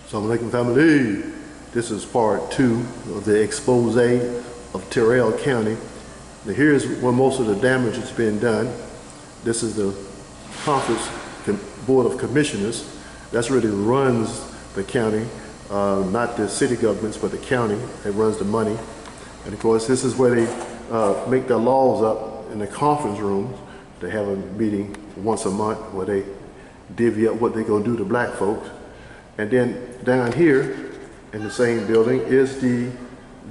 Assalamu alaikum family. This is part 2 of the expose of Terrell County. Now here's where most of the damage has been done. This is the Conference Board of Commissioners. That's really runs the county, not the city governments, but the county that runs the money. And of course, this is where they make their laws up in the conference rooms. They have a meeting once a month where they divvy up what they're going to do to black folks. And then down here in the same building is the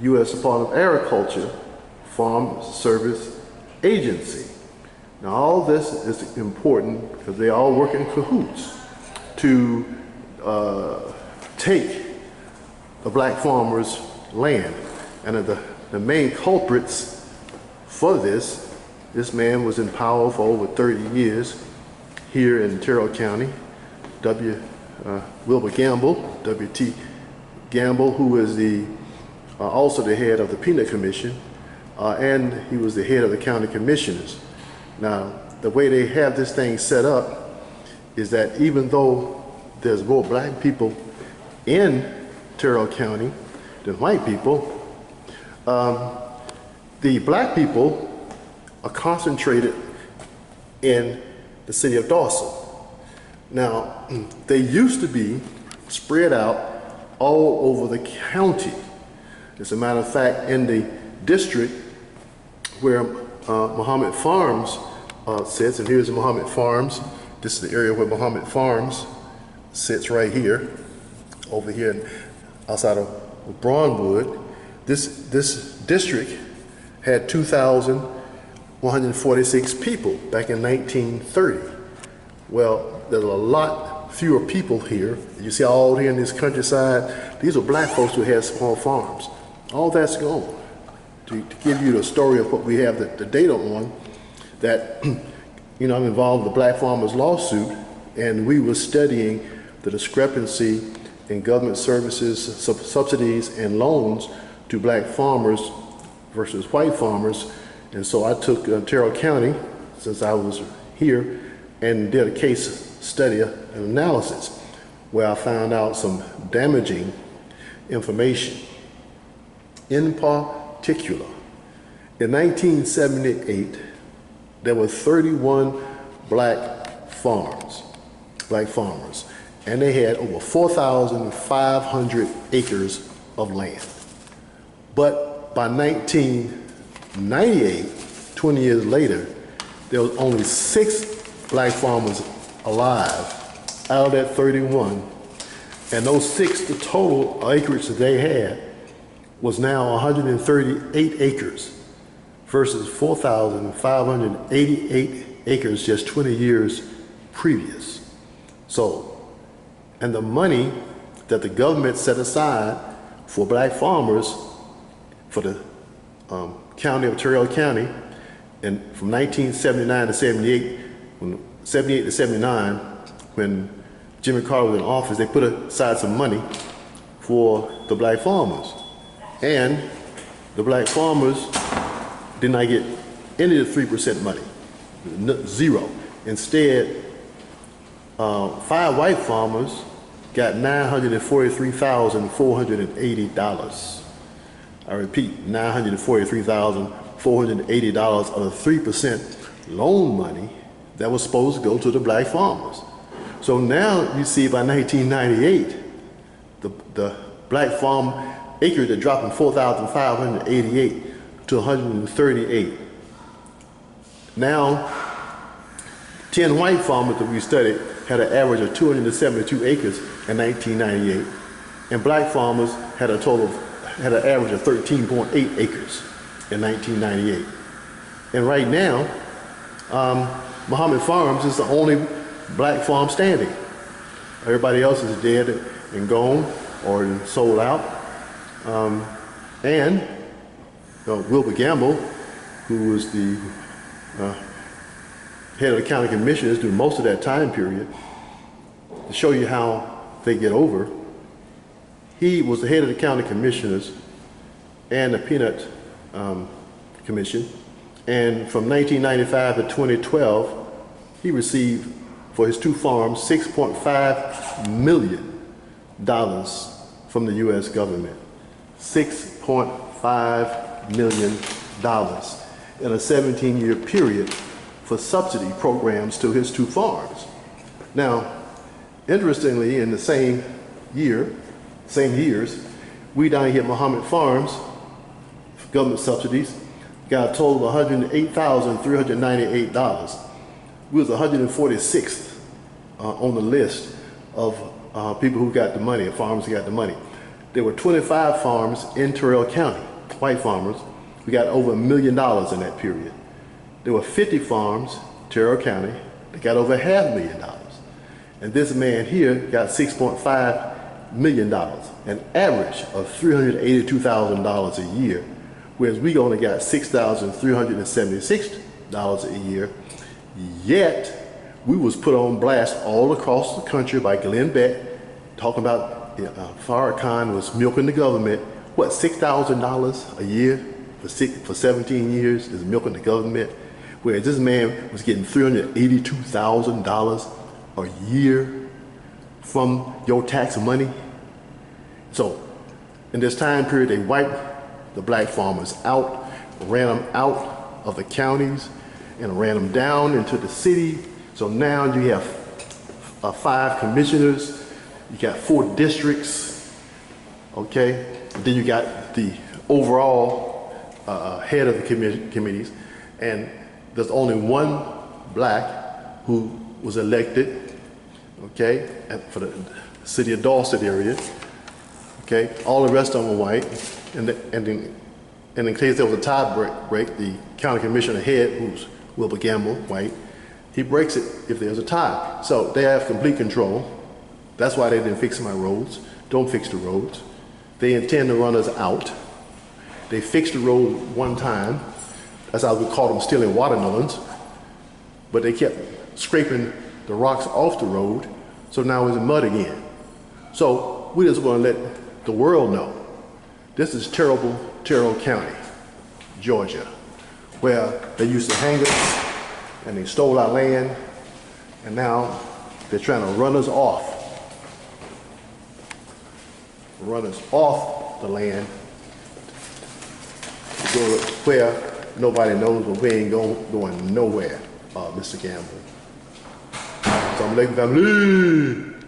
U.S. Department of Agriculture Farm Service Agency. Now all this is important because they all work in cahoots to take the black farmers' land. And the main culprits for this man was in power for over 30 years here in Terrell County. Wilbur Gamble, W.T. Gamble, who is also the head of the Peanut Commission, and he was the head of the county commissioners. Now, the way they have this thing set up is that even though there's more black people in Terrell County than white people, the black people are concentrated in the city of Dawson. Now, they used to be spread out all over the county. As a matter of fact, in the district where Muhammad Farms sits, and here's Muhammad Farms. This is the area where Muhammad Farms sits right here, over here outside of Braunwood. This district had 2,146 people back in 1930. Well, there's a lot fewer people here. You see all here in this countryside, these are black folks who had small farms. All that's gone. To give you the story of what we have the data on, that, you know, I'm involved in the black farmers lawsuit, and we were studying the discrepancy in government services, subsidies, and loans to black farmers versus white farmers. And so I took Terrell County, since I was here, and did a case study and analysis where I found out some damaging information. In particular, in 1978, there were 31 black farmers, and they had over 4,500 acres of land. But by 1998, 20 years later, there was only 6 black farmers alive out of that 31. And those 6, the total acreage that they had was now 138 acres versus 4,588 acres just 20 years previous. So, and the money that the government set aside for black farmers for the county of Terrell County, and from 1979 to 78, 78 to 79, when Jimmy Carter was in office, they put aside some money for the black farmers. And the black farmers did not get any of the 3% money, zero. Instead, 5 white farmers got $943,480. I repeat, $943,480 of the 3% loan money that was supposed to go to the black farmers. So now you see by 1998, the black farm acres had dropped from 4,588 to 138. Now, 10 white farmers that we studied had an average of 272 acres in 1998, and black farmers had an average of 13.8 acres in 1998. And right now, Muhammad Farms is the only black farm standing. Everybody else is dead and gone or sold out. And Wilbur Gamble, who was the head of the county commissioners during most of that time period, to show you how they get over, he was the head of the county commissioners and the Peanut Commission. And from 1995 to 2012, he received for his 2 farms $6.5 million from the U.S. government. $6.5 million in a 17-year period for subsidy programs to his 2 farms. Now, interestingly, in the same years, we down here at Muhammad Farms, government subsidies, got a total of $108,398. We was 146th on the list of people who got the money, farmers who got the money. There were 25 farms in Terrell County, white farmers, who got over $1 million in that period. There were 50 farms, Terrell County, that got over $500,000. And this man here got $6.5 million, an average of $382,000 a year, whereas we only got $6,376 a year. Yet, we was put on blast all across the country by Glenn Beck, talking about Farrakhan was milking the government. What, $6,000 a year for 17 years is milking the government? Whereas this man was getting $382,000 a year from your tax money. So in this time period, they wiped the black farmers out, ran them out of the counties, and ran them down into the city. So now you have 5 commissioners, you got 4 districts, okay? And then you got the overall head of the committees, and there's only 1 black who was elected, okay, for the city of Dorset area, okay? All the rest of them were white, and in case there was a tie break, the county commissioner head, who's Wilbur Gamble, white, he breaks it if there's a tie. So they have complete control. That's why they didn't fix my roads. Don't fix the roads. They intend to run us out. They fixed the road one time. That's how we call them stealing watermelons. But they kept scraping the rocks off the road, so now it's mud again. So we just want to let the world know this is terrible Terrell County, Georgia, where they used to hang us and they stole our land, and now they're trying to run us off the land to go where nobody knows, but we ain't going nowhere, Mr. Gamble. So I'm like, family.